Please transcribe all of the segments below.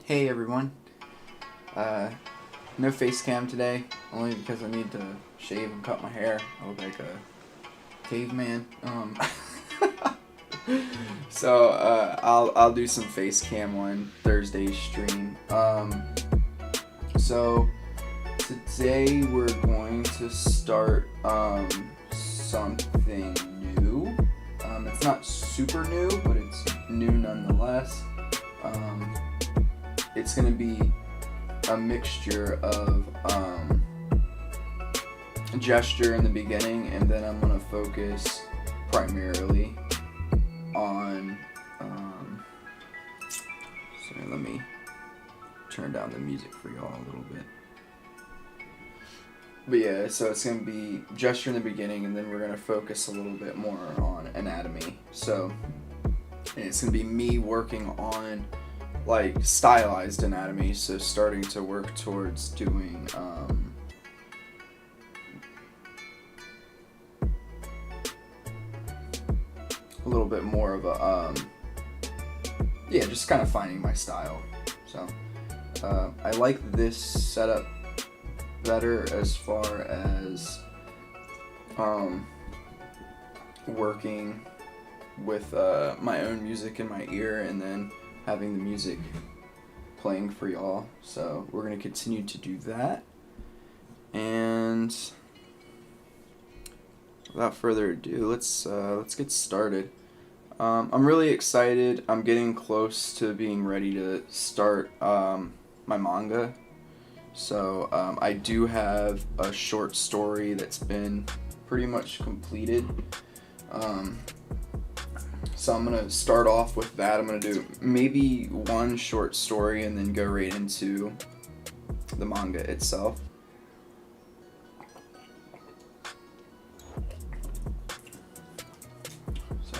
Hey everyone. No face cam today, only because I need to shave and cut my hair. I look like a caveman. So I'll do some face cam on Thursday's stream. So today we're going to start something new. It's not super new, but it's new nonetheless. It's going to be a mixture of gesture in the beginning, and then I'm going to focus primarily on sorry, let me turn down the music for y'all a little bit. But yeah, so it's going to be gesture in the beginning, and then we're going to focus a little bit more on anatomy. So it's going to be me working on like stylized anatomy, so starting to work towards doing a little bit more of a yeah, just kind of finding my style. So I like this setup better as far as working with my own music in my ear and then having the music playing for y'all. So we're gonna continue to do that, and without further ado, let's get started. I'm really excited. I'm getting close to being ready to start my manga. So I do have a short story that's been pretty much completed. So I'm going to start off with that. I'm going to do maybe one short story and then go right into the manga itself. So,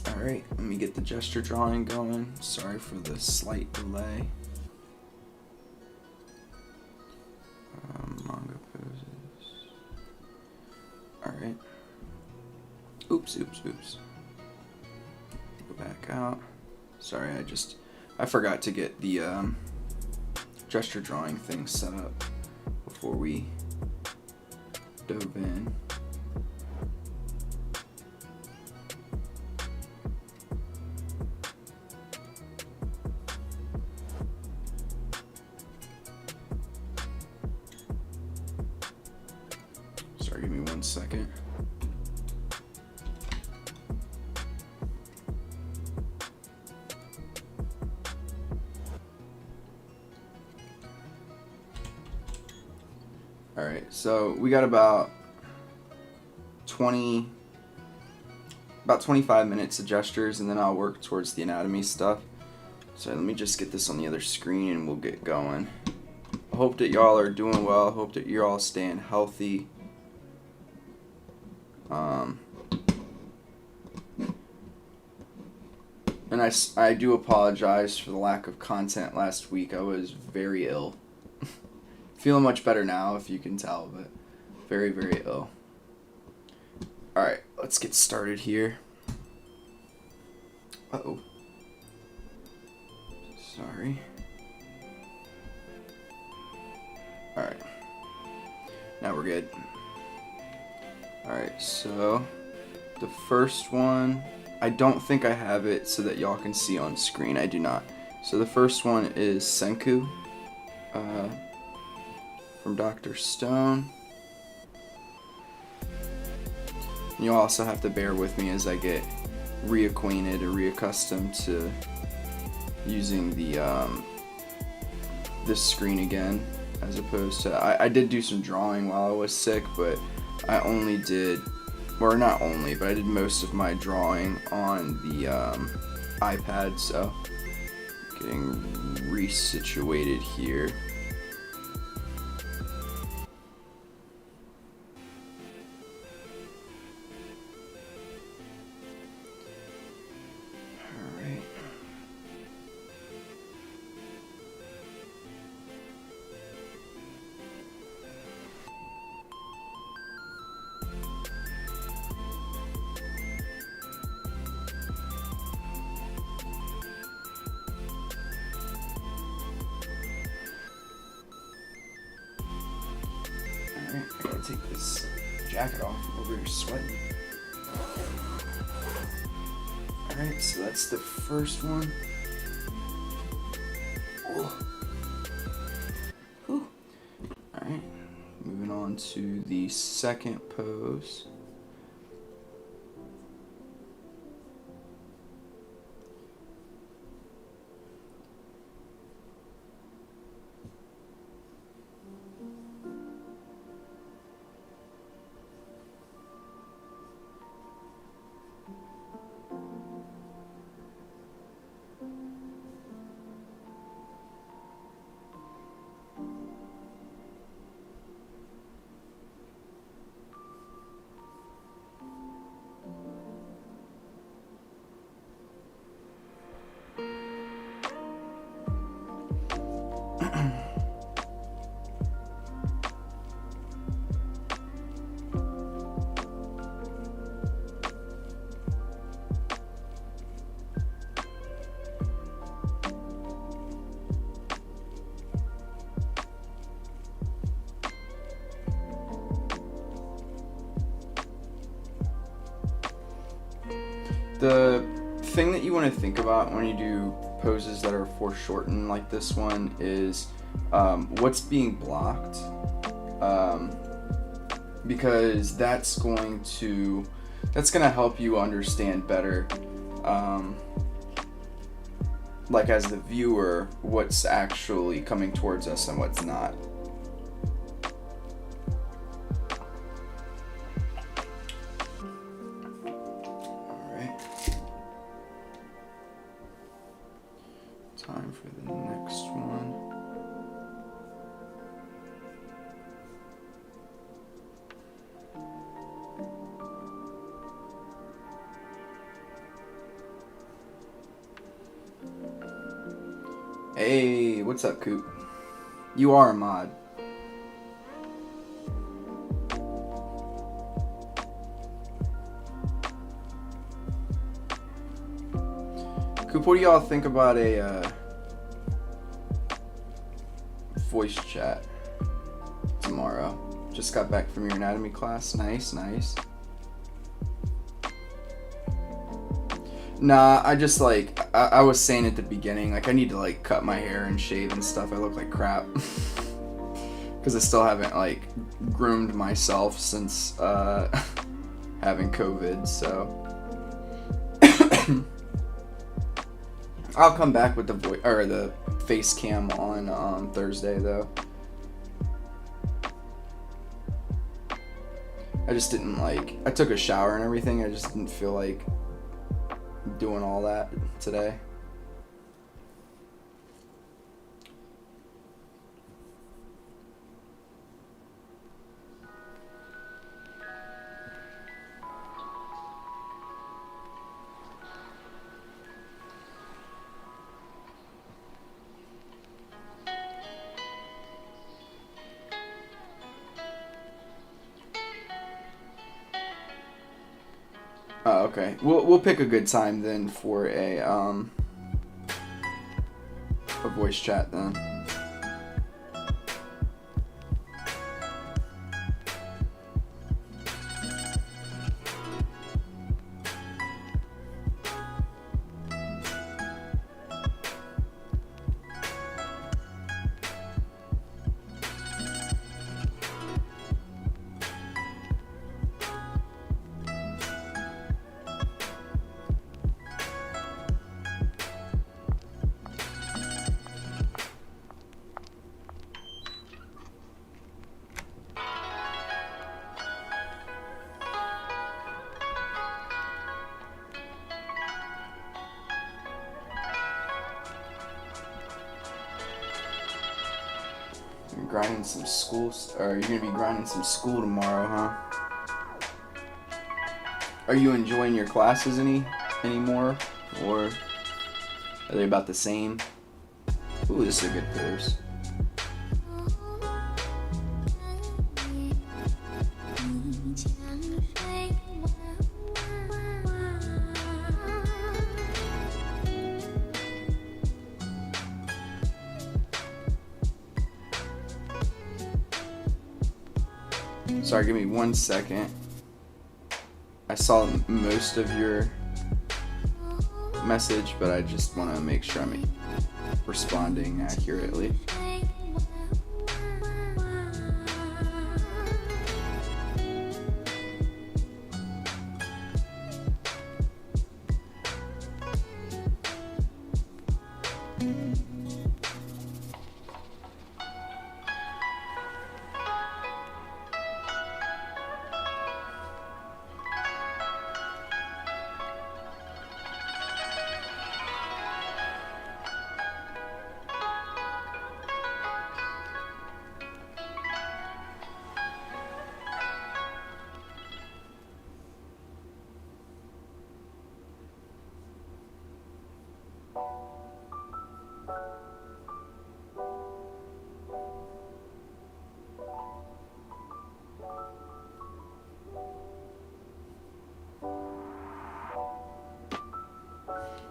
alright, let me get the gesture drawing going. Sorry for the slight delay. Manga poses. Alright. Oops. Go back out. Sorry, I forgot to get the gesture drawing thing set up before we dove in. Sorry, give me 1 second. Alright, so we got about 25 minutes of gestures, and then I'll work towards the anatomy stuff. So let me just get this on the other screen and we'll get going. I hope that y'all are doing well. I hope that you're all staying healthy. And I do apologize for the lack of content last week. I was very ill. Feeling much better now, if you can tell, but very, very ill. Alright, let's get started here. Uh-oh. Sorry. Alright. Now we're good. Alright, so the first one, I don't think I have it so that y'all can see on screen. I do not. So the first one is Senku. From Dr. Stone. You'll also have to bear with me as I get reacquainted or reaccustomed to using the this screen again, as opposed to I did do some drawing while I was sick, but I only did, or not only, but I did most of my drawing on the iPad. So getting resituated here. Alright, I gotta take this jacket off. I'm over here sweating. Alright, so that's the first one. Alright, moving on to the second pose. The thing that you want to think about when you do poses that are foreshortened like this one is what's being blocked, because that's going to help you understand better, like as the viewer, what's actually coming towards us and what's not. Time for the next one. Hey, what's up, Coop? You are a mod. Coop, what do y'all think about a voice chat tomorrow? Just got back from your anatomy class. Nice, nice. Nah, I just like, I was saying at the beginning, like I need to like cut my hair and shave and stuff. I look like crap. Because I still haven't like groomed myself since having COVID, so. I'll come back with the face cam on Thursday though. I just didn't like, I took a shower and everything, I just didn't feel like doing all that today. Oh, okay. We'll pick a good time then for a voice chat then. Grinding some school, or you're gonna be grinding some school tomorrow, huh? Are you enjoying your classes anymore, or are they about the same? Ooh, this is a good pose. Sorry, give me 1 second. I saw most of your message, but I just want to make sure I'm responding accurately.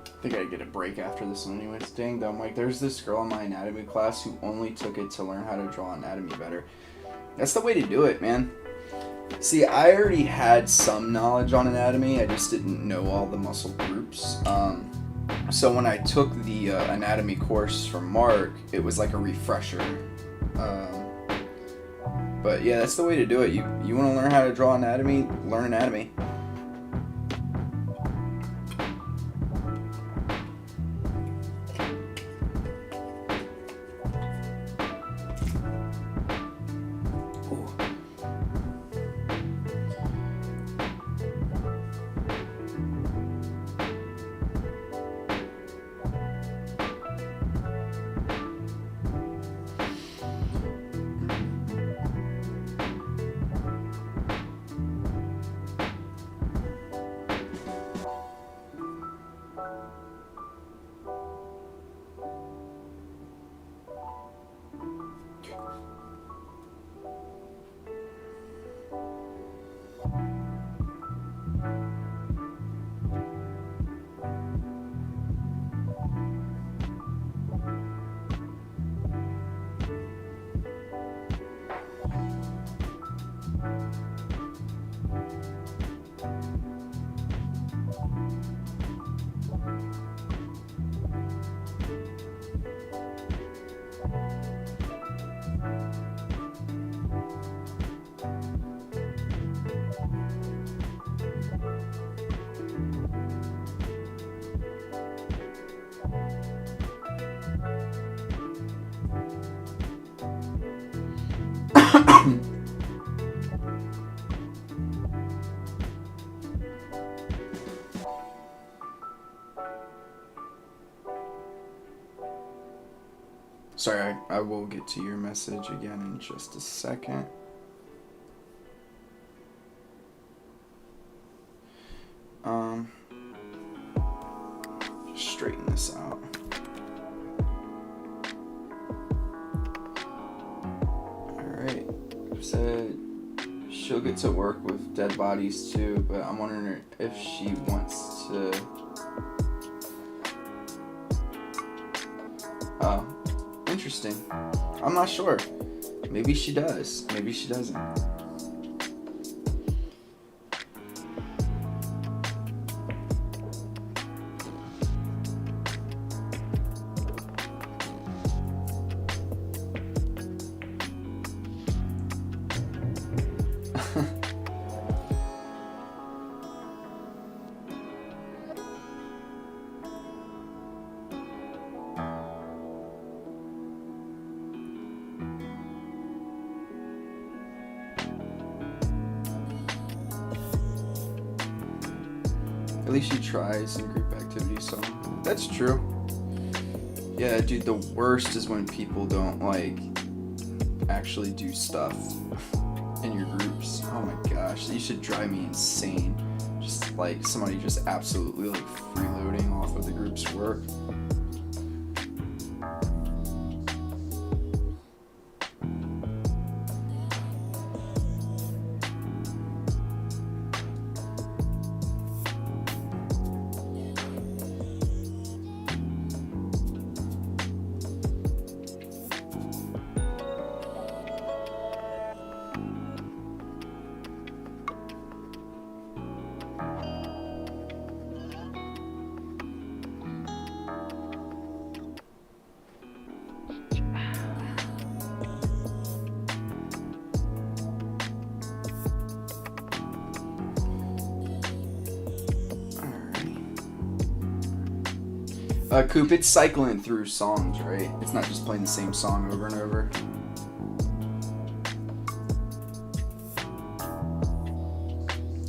I think I'd get a break after this one anyways. Dang though, I'm like, there's this girl in my anatomy class who only took it to learn how to draw anatomy better. That's the way to do it, man. See, I already had some knowledge on anatomy, I just didn't know all the muscle groups. So when I took the anatomy course from Mark, it was like a refresher. But yeah, that's the way to do it. You want to learn how to draw anatomy, learn anatomy. Sorry, I will get to your message again in just a second. Just straighten this out. Alright, said she'll get to work with dead bodies too, but I'm wondering if she wants to... Oh. Interesting. I'm not sure. Maybe she does. Maybe she doesn't. At least she tries in group activities, so that's true. Yeah, dude, the worst is when people don't, like, actually do stuff in your groups. Oh my gosh, you should drive me insane. Just, like, somebody just absolutely, like, freeloading off of the group's work. Coop, it's cycling through songs, right? It's not just playing the same song over and over.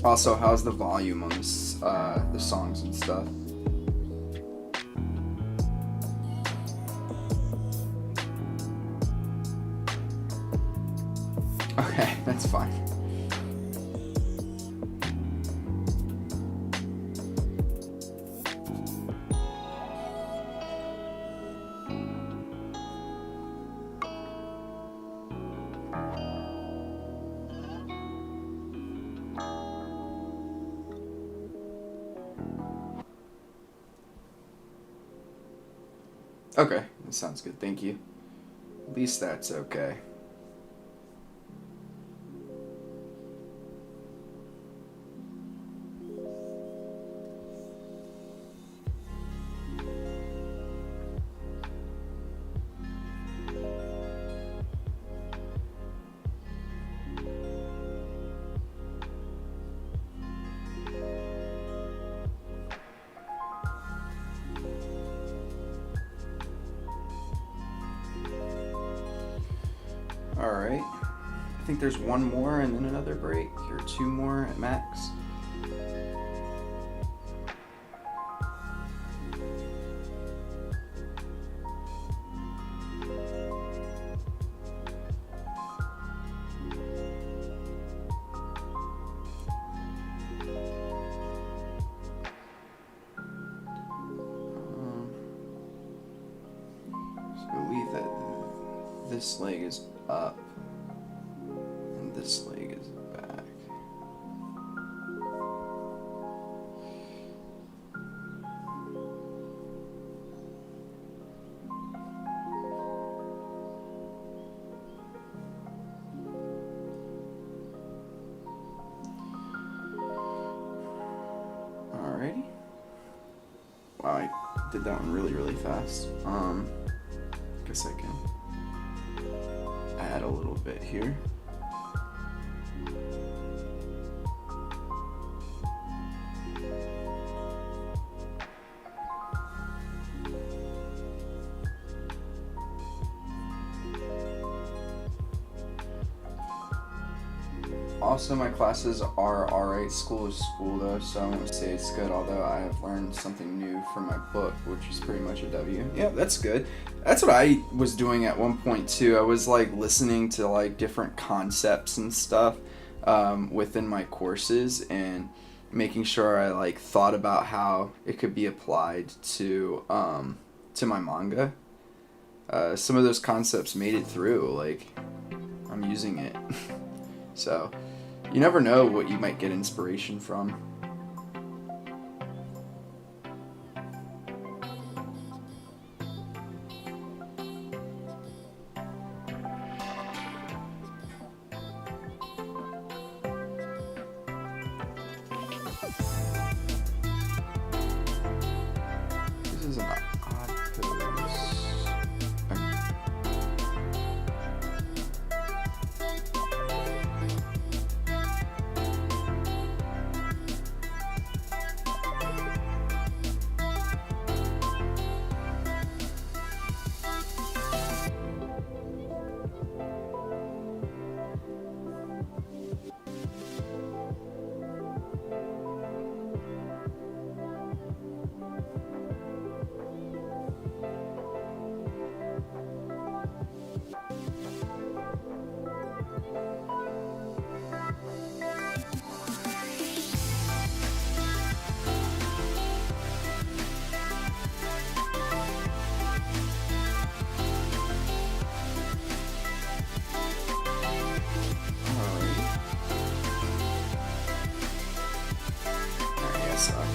Also, how's the volume on this, the songs and stuff? Okay, that's fine. Okay, that sounds good, thank you. At least that's okay. Alright, I think there's one more and then another break, or two more at max. So I believe that this leg is up and this leg is back. Alrighty. Wow, I did that one really fast. Guess I can add a little bit here. Also, my classes are alright. School is school though, so I won't say it's good, although I have learned something new from my book, which is pretty much a W. Yeah, that's good. That's what I was doing at one point too. I was like listening to like different concepts and stuff within my courses and making sure I like thought about how it could be applied to my manga. Some of those concepts made it through, like I'm using it. So you never know what you might get inspiration from. This is an odd pose.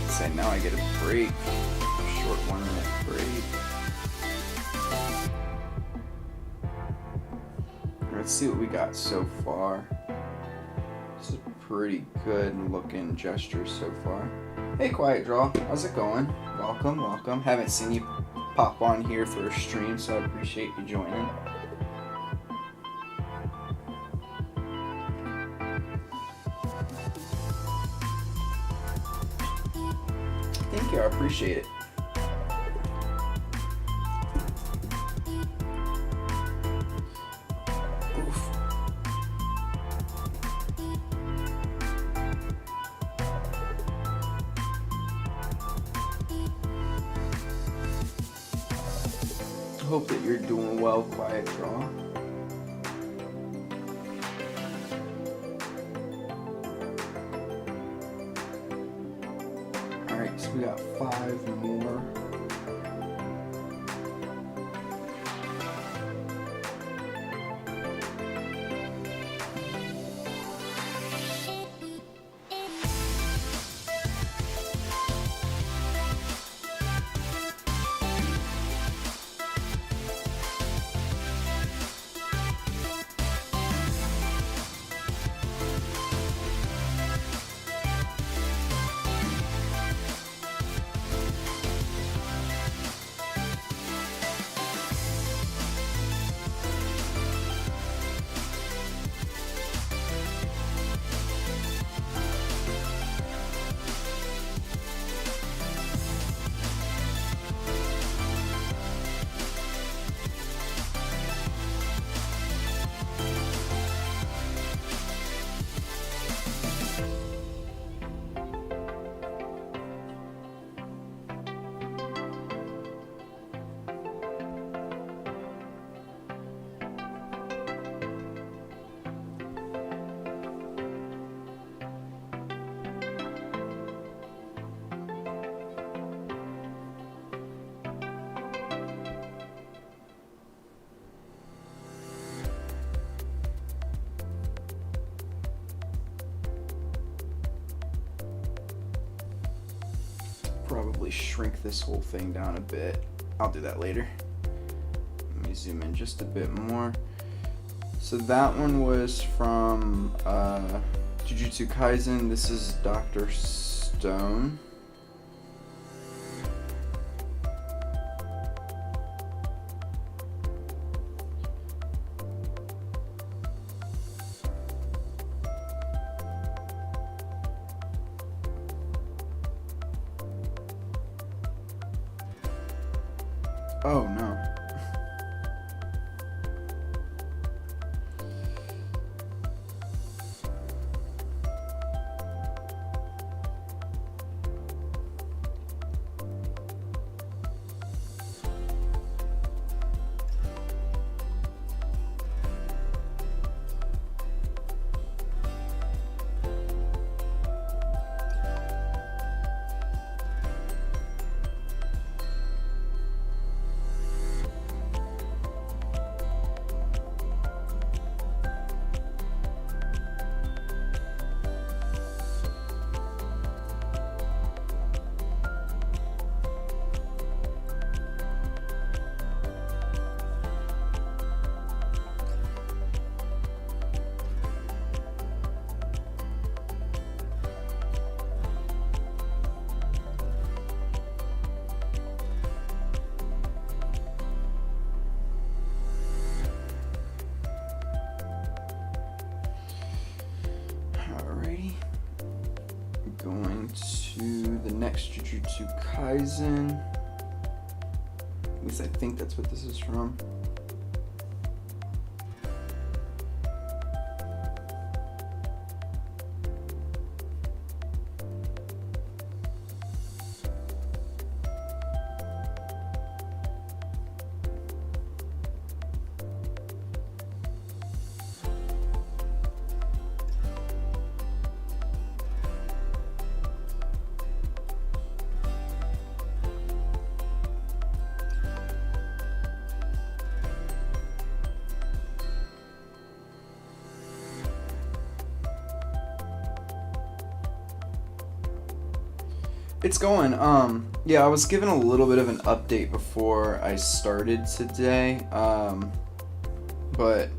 Say now I get a break, a short 1 minute break. Let's see what we got so far. This is a pretty good looking gesture so far. Hey Quiet Draw, how's it going? Welcome, welcome. Haven't seen you pop on here for a stream, so I appreciate you joining. Thank you, I appreciate it. hope that you're doing well, Quiet Draw. Alright, so we got 5 more. Probably shrink this whole thing down a bit. I'll do that later. Let me zoom in just a bit more. So that one was from Jujutsu Kaisen. This is Dr. Stone. Oh no. Going to the next Jujutsu Kaisen. At least I think that's what this is from. It's going. Yeah, I was given a little bit of an update before I started today. But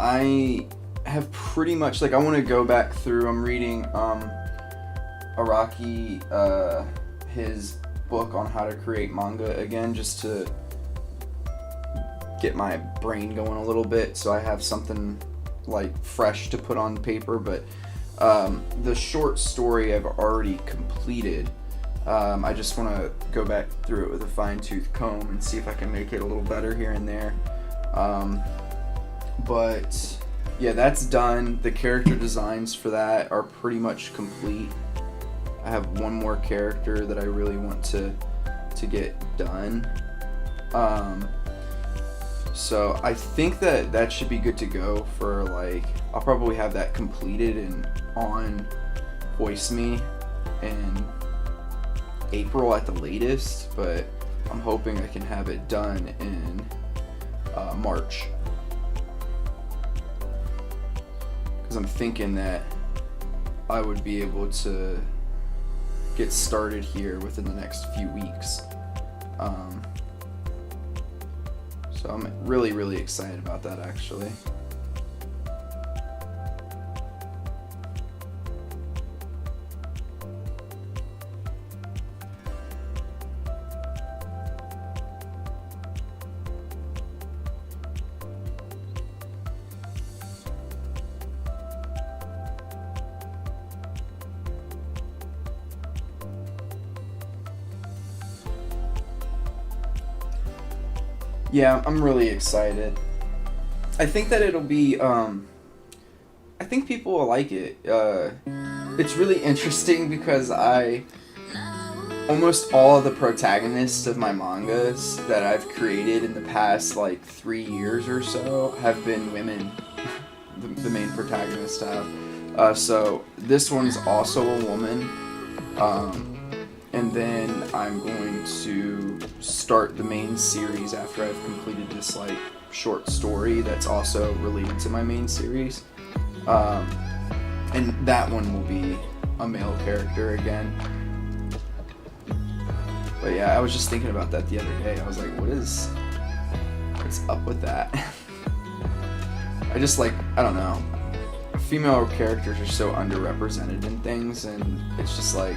I have pretty much, like, I want to go back through. I'm reading Araki, his book on how to create manga again, just to get my brain going a little bit, so I have something like fresh to put on paper. But the short story I've already completed. I just want to go back through it with a fine-tooth comb and see if I can make it a little better here and there. But yeah, that's done. The character designs for that are pretty much complete. I have one more character that I really want to get done. So I think that that should be good to go for like, I'll probably have that completed and on Voice Me in April at the latest, but I'm hoping I can have it done in March. Because I'm thinking that I would be able to get started here within the next few weeks. So I'm really, really excited about that, actually. Yeah, I'm really excited. I think that it'll be, I think people will like it. It's really interesting because almost all of the protagonists of my mangas that I've created in the past, like, 3 years or so have been women. the main protagonist have. So this one's also a woman. And then I'm going to start the main series after I've completed this like short story that's also related to my main series. And that one will be a male character again. But yeah, I was just thinking about that the other day. I was like, what's up with that? I just like, I don't know. Female characters are so underrepresented in things, and it's just like,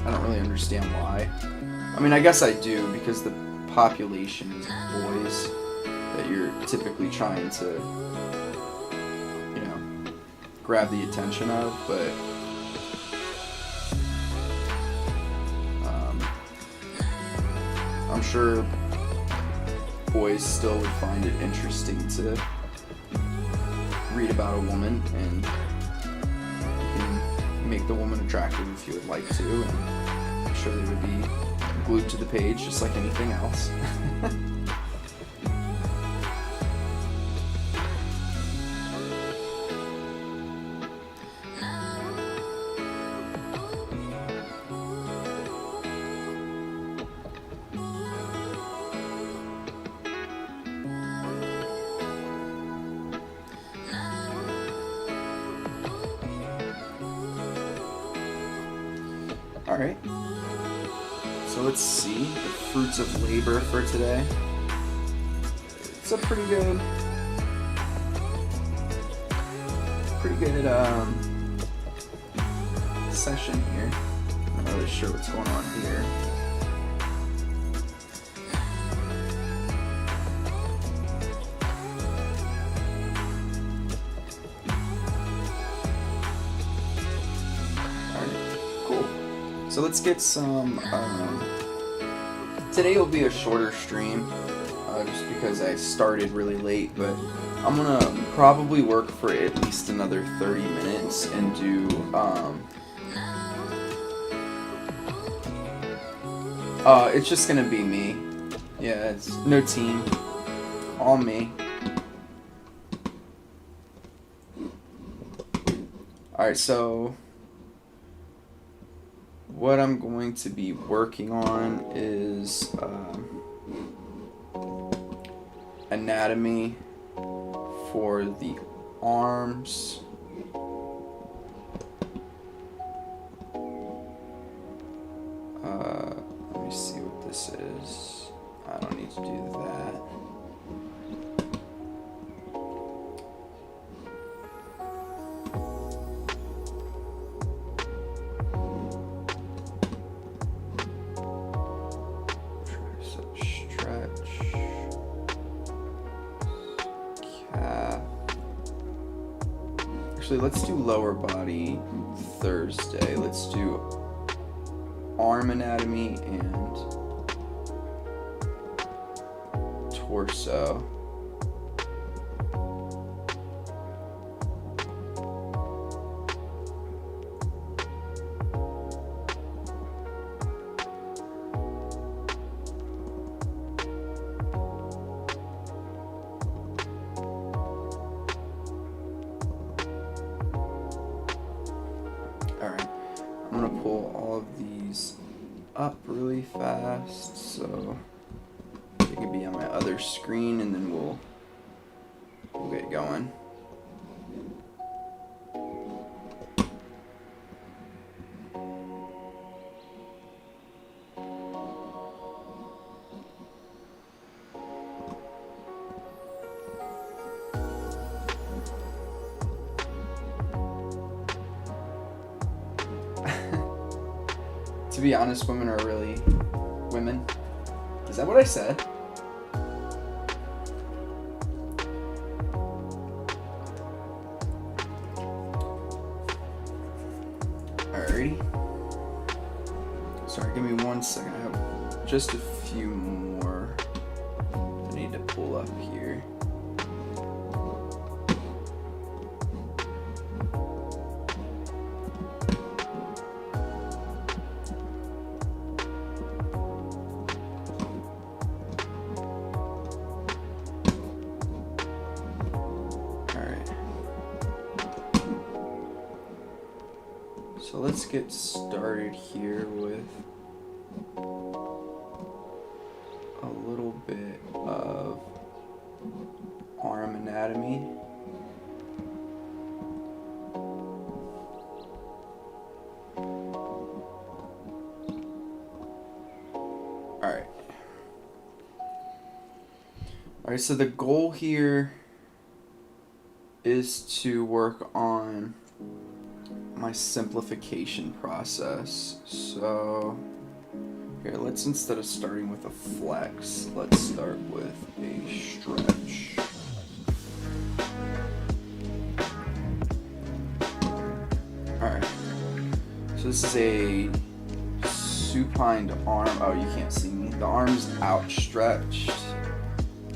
I don't really understand why. I mean, I guess I do, because the population is boys that you're typically trying to, you know, grab the attention of, but I'm sure boys still would find it interesting to read about a woman, and you can make the woman attractive if you would like to, and I'm sure they would be glued to the page just like anything else. Alright, so let's see the fruits of labor for today. It's a pretty good session here. I'm not really sure what's going on here. So let's get some, today will be a shorter stream, just because I started really late, but I'm gonna probably work for at least another 30 minutes and do, it's just gonna be me. Yeah, it's no team, all me. Alright, so what I'm going to be working on is anatomy for the arms. Let me see what this is. I don't need to do that. Actually, let's do lower body Thursday. Let's do arm anatomy and torso. I'm gonna pull all of these up really fast so they can be on my other screen, and then we'll get going. To be honest, women are really women. Is that what I said? Alrighty. Sorry, give me 1 second. I have just a few more I need to pull up here. So let's get started here with a little bit of arm anatomy. Alright, so the goal here is to work on my simplification process. So here, let's, instead of starting with a flex, let's start with a stretch. Alright, so this is a supine arm. Oh, you can't see me. The arm's outstretched,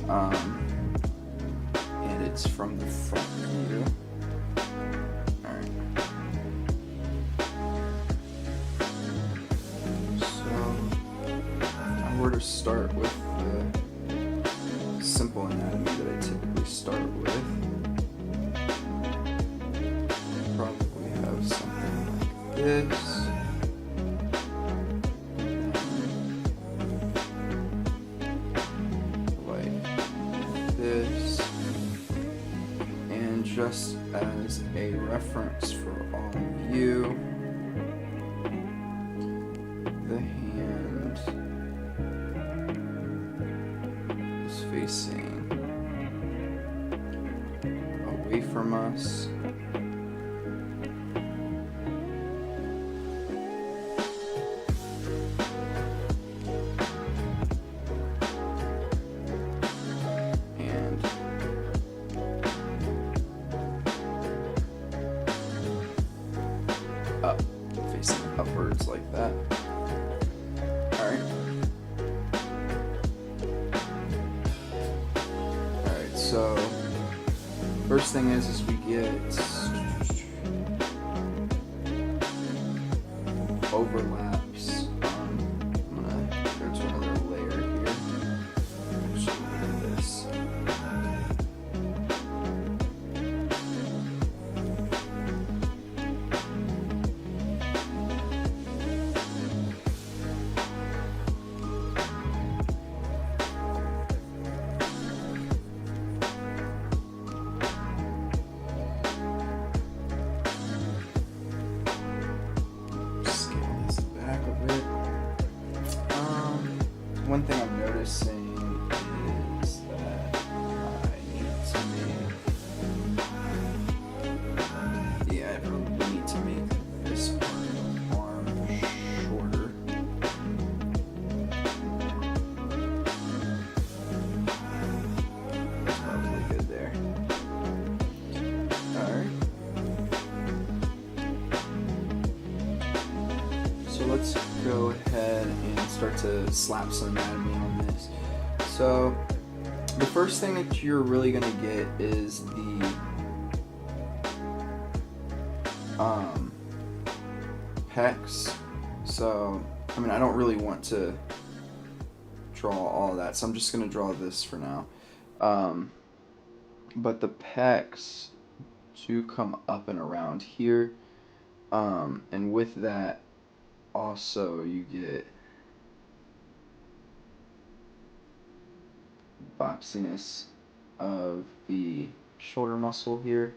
and it's from the front view. Start with the simple anatomy that I typically start with. Probably have something like this. Like this. And just as a reference for all of you, the hand facing away from us. And up, facing upwards like that. Alright. So, first thing is we get overlaps. I'm gonna go to another layer here. Just look at this. One thing I'm noticing is that I need to make, I probably need to make this part of the arm shorter. That's probably good there. Alright. So let's go ahead and start to slap some anatomy on this. So the first thing that you're really going to get is the pecs. So I mean, I don't really want to draw all of that, so I'm just going to draw this for now. But the pecs do come up and around here, And with that, also you get boxiness of the shoulder muscle here.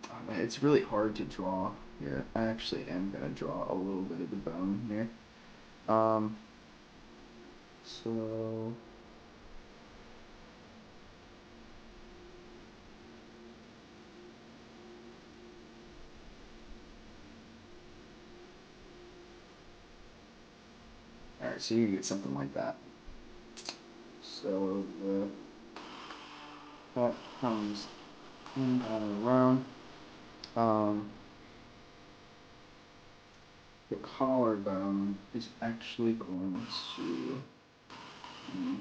Oh, man, it's really hard to draw here. I actually am gonna draw a little bit of the bone here. So alright, so you can get something like that. So that comes in and around. The collarbone is actually going to be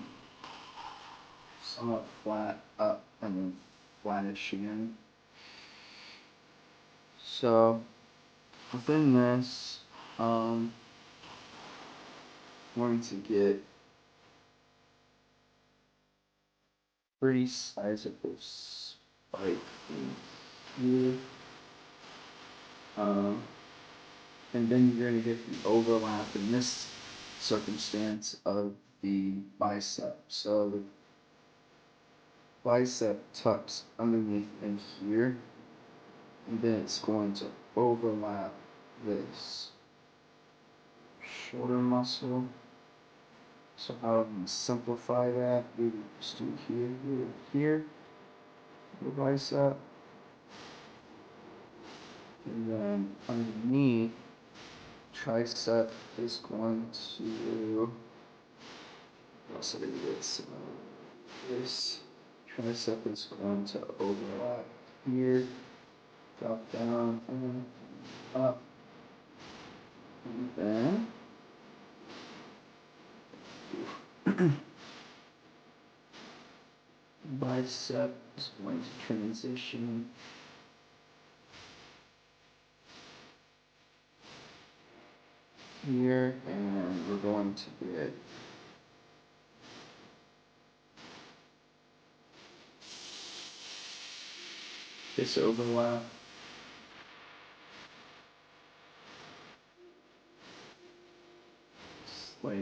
somewhat flat up and then flattish again. So within this, I'm going to get pretty sizable spike in here. And then you're going to get the overlap in this circumstance of the bicep. So the bicep tucks underneath in here, and then it's going to overlap this shoulder muscle. So how I'm going to simplify that, we just do here, the bicep, and then underneath, tricep is going to, also this tricep is going to overlap here, drop down and up, and then bicep is going to transition here, and we're going to get this overlap. Like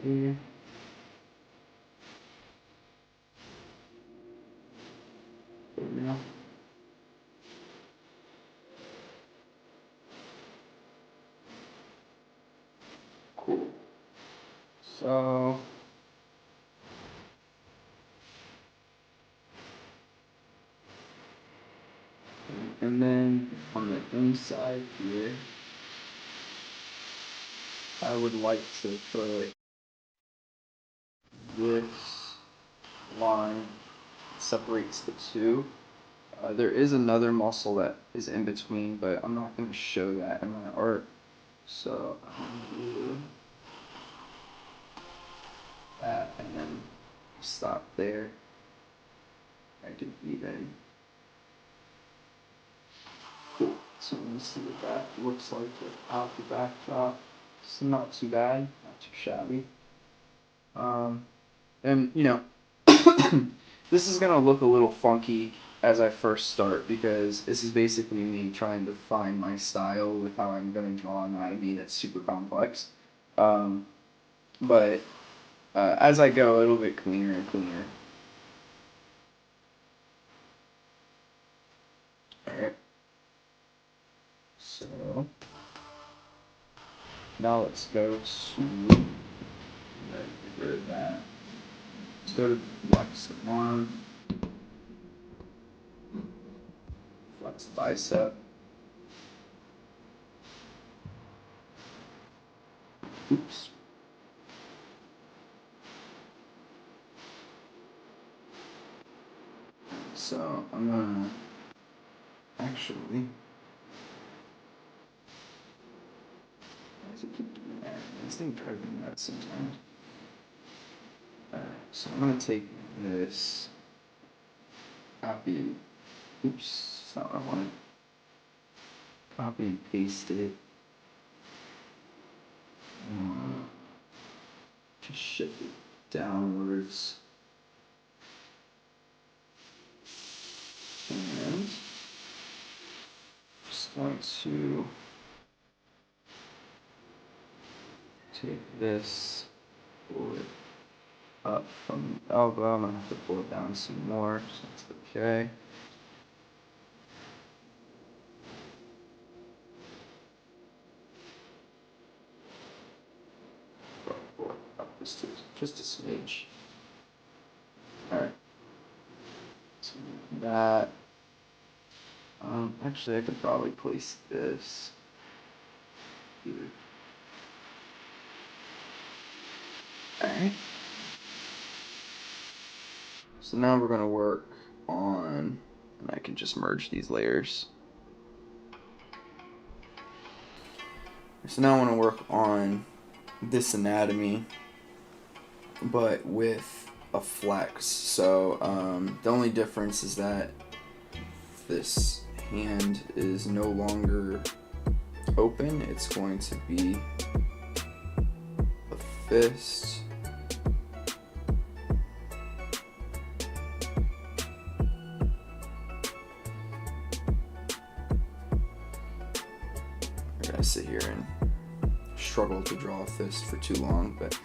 here. Now. Cool. So and then on the inside here, I would like to put this line separates the two. There is another muscle that is in between, but I'm not going to show that in my art. So I'm going to do that and then stop there. I did V-A. Cool. So let me see what that looks like without the backdrop. It's not too bad, not too shabby. And you know, this is gonna look a little funky as I first start because this is basically me trying to find my style with how I'm gonna draw anatomy that's super complex. But as I go, it'll get cleaner and cleaner. Alright. So now let's go to get rid of that. Let's go to flex the arm, flex the bicep. Oops. So I'm gonna actually, why does it keep doing that? This thing tries doing that sometimes. Alright, so I'm gonna take this, copy, oops, that's not what I wanted. Copy and paste it. Just shift it downwards. And going to take this, pull it up from the elbow. I'm going to have to pull it down some more, so that's okay. Pull it up just a smidge. Alright. So that. Actually, I could probably place this here. Alright. So now we're going to work on, and I can just merge these layers. So now I want to work on this anatomy, but with a flex. So the only difference is that this hand is no longer open. It's going to be a fist. I'm gonna sit here and struggle to draw a fist for too long, but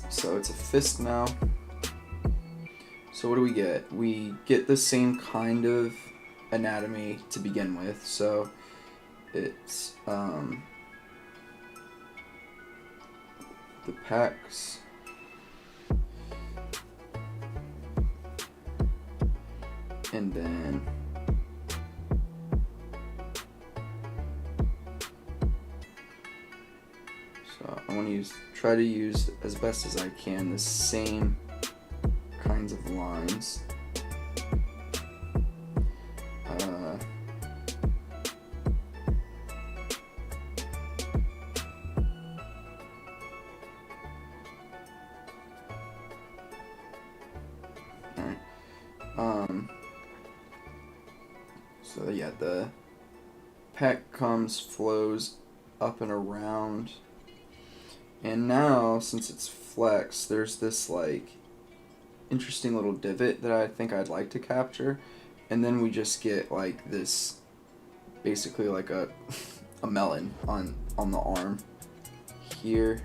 so it's a fist now. So what do we get? We get the same kind of anatomy to begin with. So it's the pecs, and then so I want to try to use as best as I can the same kinds of lines. So yeah, the pec flows up and around, and now since it's flexed, there's this like interesting little divot that I think I'd like to capture, and then we just get like this, basically like a melon on the arm here.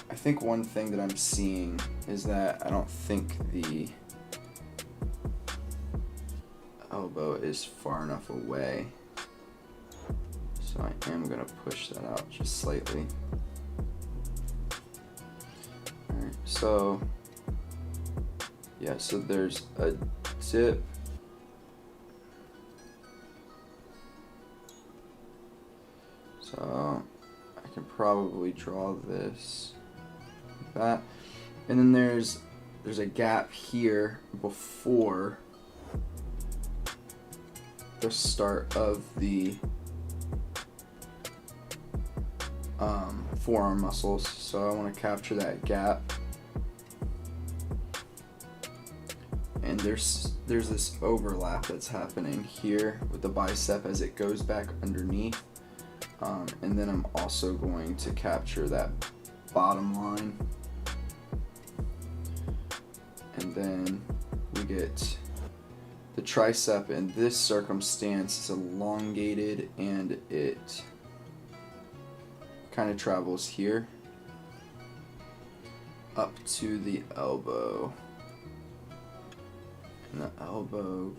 I think one thing that I'm seeing is that I don't think the elbow is far enough away, so I am going to push that out just slightly. Alright, so yeah, so there's a dip. So I can probably draw this like that, and then there's a gap here before the start of the forearm muscles, so I want to capture that gap. And there's this overlap that's happening here with the bicep as it goes back underneath, and then I'm also going to capture that bottom line, and then we get the tricep. In this circumstance, is elongated and it kind of travels here up to the elbow, and the elbow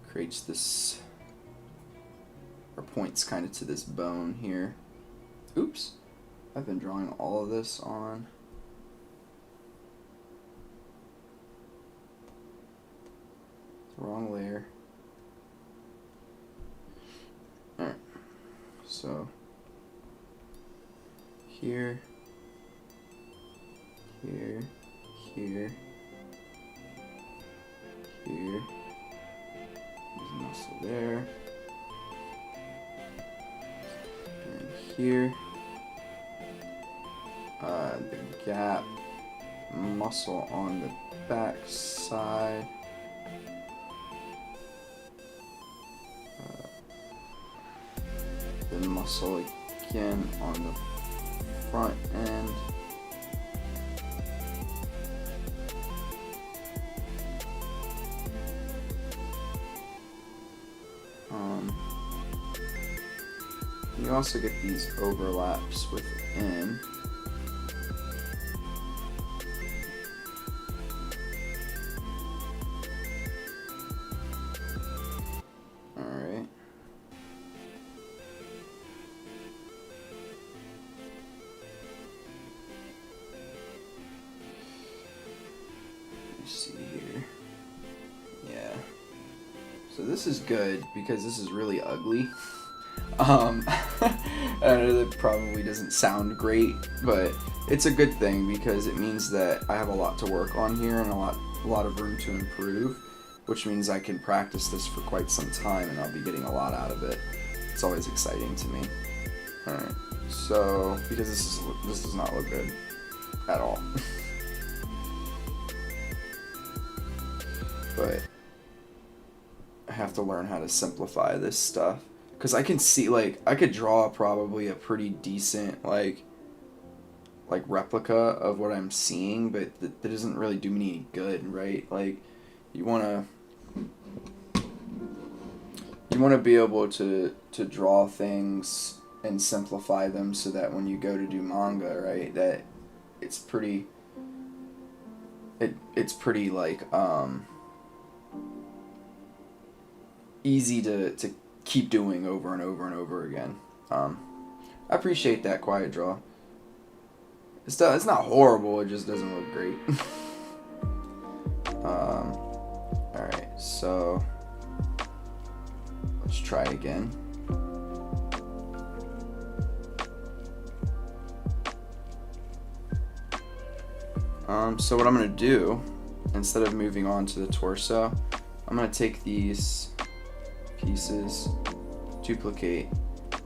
creates this, or points kind of to this bone here. Oops, I've been drawing all of this on the wrong layer. Alright, so here, here, here, here, there's a muscle there, and here, the gap muscle on the back side, the muscle again on the front end, You also get these overlaps within. Alright. Let's see here. Yeah. So this is good because this is really ugly. I know that probably doesn't sound great, but it's a good thing because it means that I have a lot to work on here and a lot of room to improve, which means I can practice this for quite some time and I'll be getting a lot out of it. It's always exciting to me. Alright, so because this does not look good at all. But I have to learn how to simplify this stuff. Because I can see, like, I could draw probably a pretty decent, like replica of what I'm seeing, but that doesn't really do me any good, right? Like, you want to be able to draw things and simplify them so that when you go to do manga, right, that it's pretty, it's pretty, like, easy to keep doing over and over and over again. I appreciate that quiet draw. It's not horrible, it just doesn't look great. Alright, so let's try again. So what I'm going to do, instead of moving on to the torso, I'm going to take these pieces, duplicate,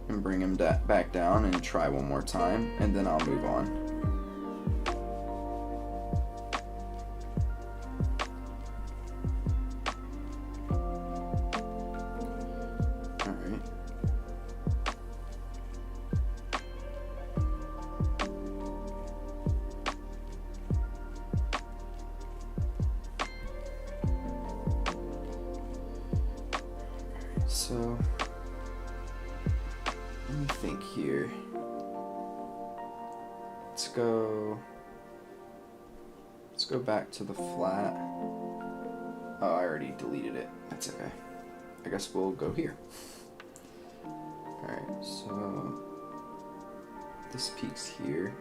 and bring them back down and try one more time, and then I'll move on. Alright. So, let me think here. Let's go back to the flat. Oh, I already deleted it. That's okay. I guess we'll go here. Alright, so this peak's here.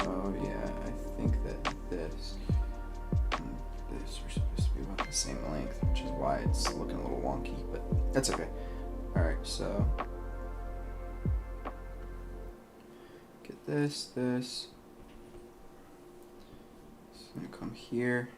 Oh yeah, I think that this and this are supposed to be about the same length, which is why it's looking a little wonky, but that's okay. Alright, so get this. It's gonna come here.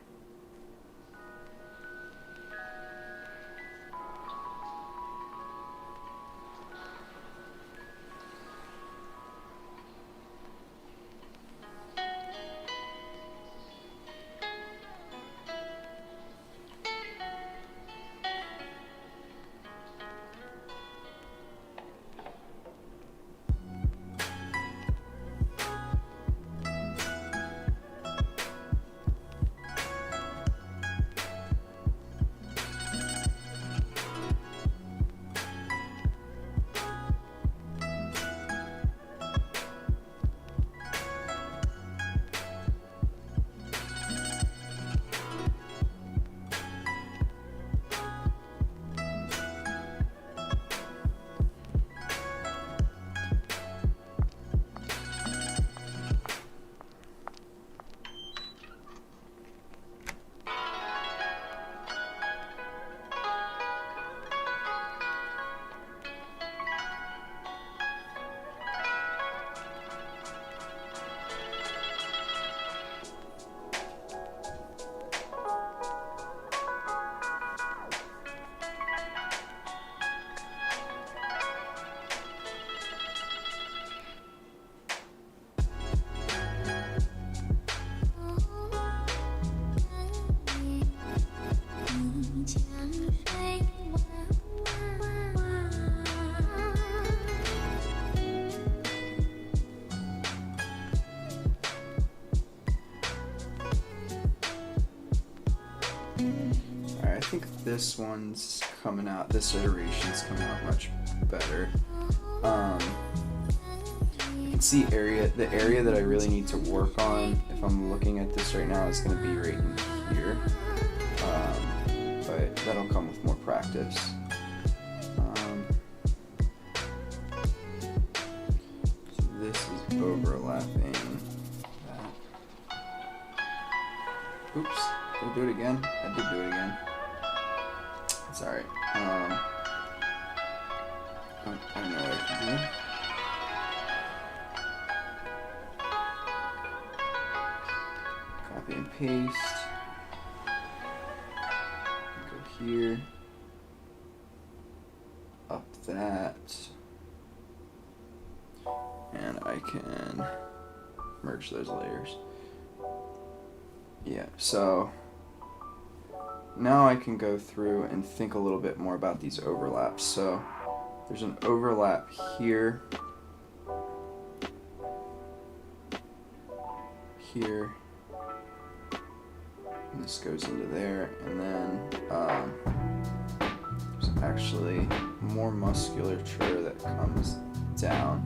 think this one's coming out, this iteration's coming out much better. You can see the area that I really need to work on, if I'm looking at this right now, is going to be right in here. But that'll come with more practice. So this is overlapping that. Oops, did I do it again? I did do it again. It's alright. I know what I can do. Copy and paste. Go here. Up that. And I can merge those layers. Yeah, so now I can go through and think a little bit more about these overlaps. So there's an overlap here, here, and this goes into there, and then there's actually more musculature that comes down.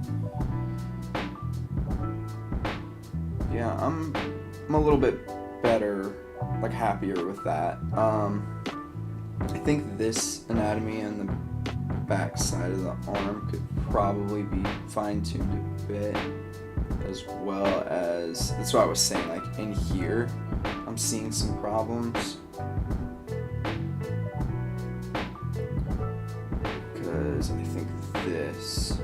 Yeah, I'm a little bit better, like happier with that. I think this anatomy and the back side of the arm could probably be fine-tuned a bit, as well as, that's what I was saying, like in here I'm seeing some problems because I think this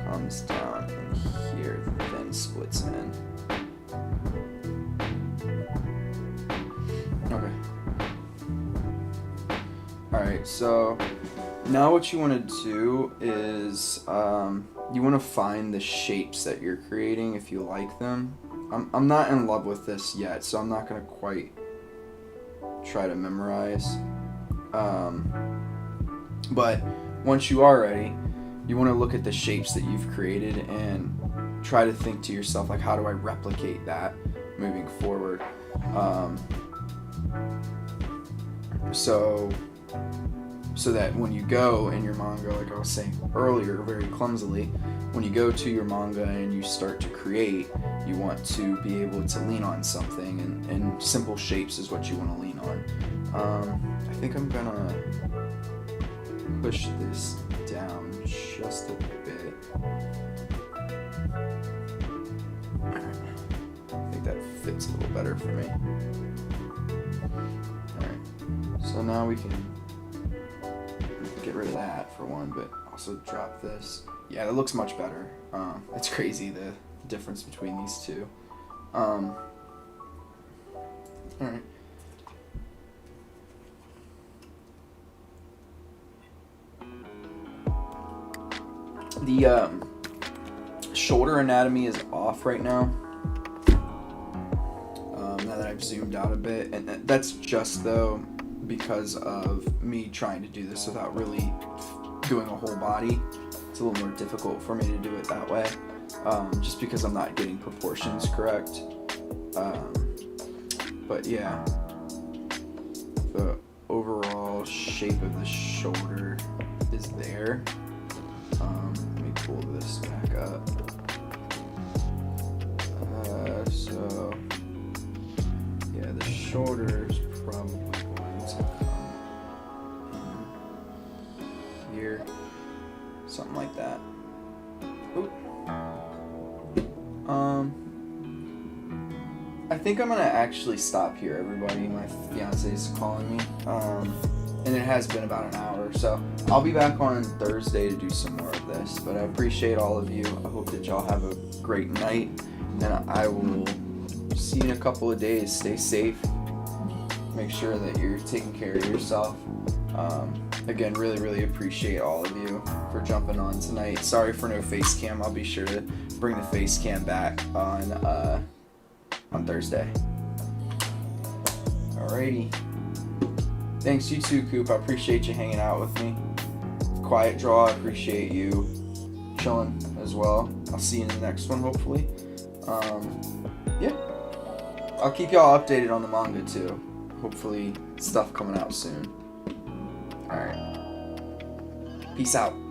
comes down in here, then splits in. Okay. Alright, so now what you want to do is you want to find the shapes that you're creating if you like them. I'm not in love with this yet, so I'm not going to quite try to memorize. But once you are ready, you want to look at the shapes that you've created and try to think to yourself, like, how do I replicate that moving forward? So that when you go in your manga, like I was saying earlier very clumsily, when you go to your manga and you start to create, you want to be able to lean on something, and simple shapes is what you want to lean on. I think I'm gonna push this down just a bit. I think that fits a little better for me. Alright, so now we can get rid of that for one, but also drop this. Yeah, that looks much better. It's crazy the difference between these two. Alright. The shoulder anatomy is off right now. Now that I've zoomed out a bit, and that's just though because of me trying to do this without really doing a whole body. It's a little more difficult for me to do it that way, just because I'm not getting proportions correct. But yeah, the overall shape of the shoulder is there. Let me pull this back up. So yeah, the shoulder is probably going to come in here, something like that. Oop. I think I'm gonna actually stop here, everybody. My fiance is calling me, and it has been about an hour, so I'll be back on Thursday to do some more of this. But I appreciate all of you. I hope that y'all have a great night, and I will see you in a couple of days. Stay safe. Make sure that you're taking care of yourself. Again, really appreciate all of you for jumping on tonight. Sorry for no face cam. I'll be sure to bring the face cam back on Thursday. Alrighty. Thanks, you too, Coop. I appreciate you hanging out with me. Quiet Draw, I appreciate you chilling as well. I'll see you in the next one, hopefully. Yeah. I'll keep y'all updated on the manga too. Hopefully stuff coming out soon. Alright. Peace out.